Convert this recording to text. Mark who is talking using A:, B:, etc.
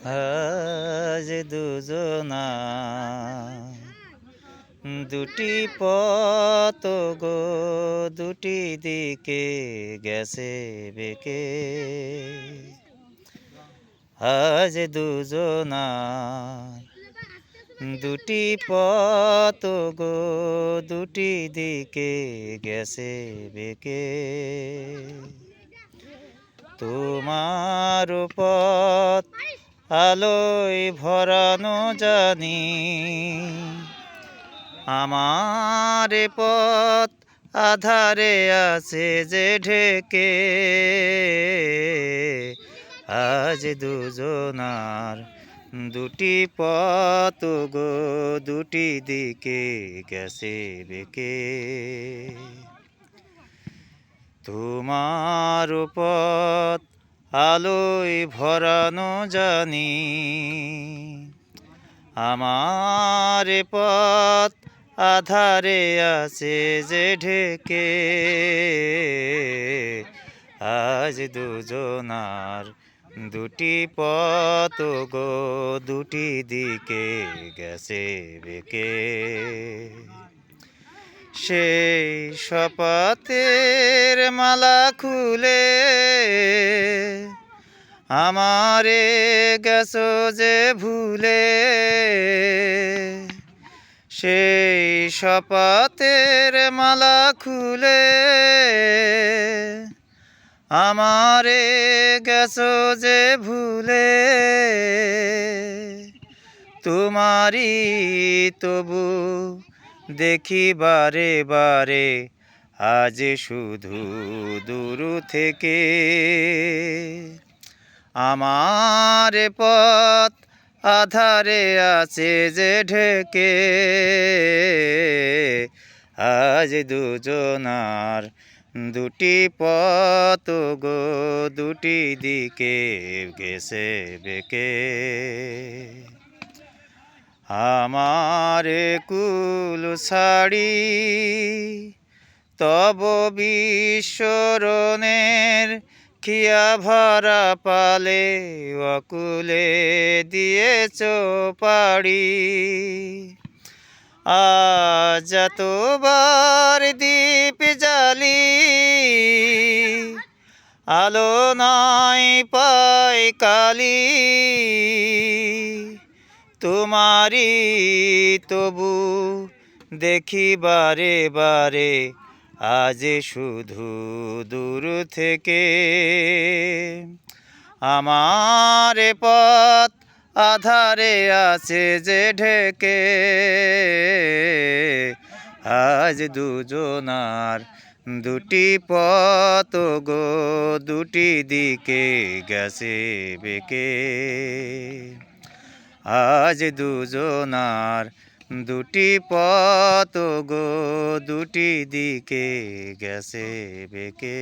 A: আজ দুজনা দুটি পথ গো দুটি দিকে গেছে বেঁকে। আজ দুজনা দুটি পথ গো দুটি দিকে গেছে বেঁকে। তোমার পথ আলোয় ভরানো জানি, আমার পথ আধারে আছে যে ঢেকে। আজ দুজনার দুটি পথ গো দুটি দিকে গেছে বেঁকে। তোমার পথ আলোয় ভরানো জানি, আমার পথ আধারে আছে যে ঢেকে। আজ দুজনার দুটি পথ গো দুটি দিকে গেছে বেঁকে। সেই শপথের মালা খুলে আমারে গেছো যে ভুলে। সেই শপথের মালা খুলে আমারে গেছো যে ভুলে। তোমারি তবু দেখি বারে বারে আজ শুধু দূর থেকে। আমার পথ আধারে আছে যে ঢেকে। আজ দুজনার দুটি পথ গো দুটি দিকে গেছে বেঁকে। আমার কুল ছাড়ি তব বিস্মরণের খিয়া ভরা পালে অকুলে দিয়েছ পাড়ি। আজ এতবার দীপ জ্বালি আলো নাই পাই কালি। তোমারি তবু দেখি বারে বারে আজ শুধু দূর থেকে। আমার পথ আধারে আছে যে ঢেকে। আজ দুজনার দুটি পথ গো দুটি দিকে গেছে বেঁকে। আজ দুজনার দুটি পথ গো দুটি দিকে গেছে বেঁকে।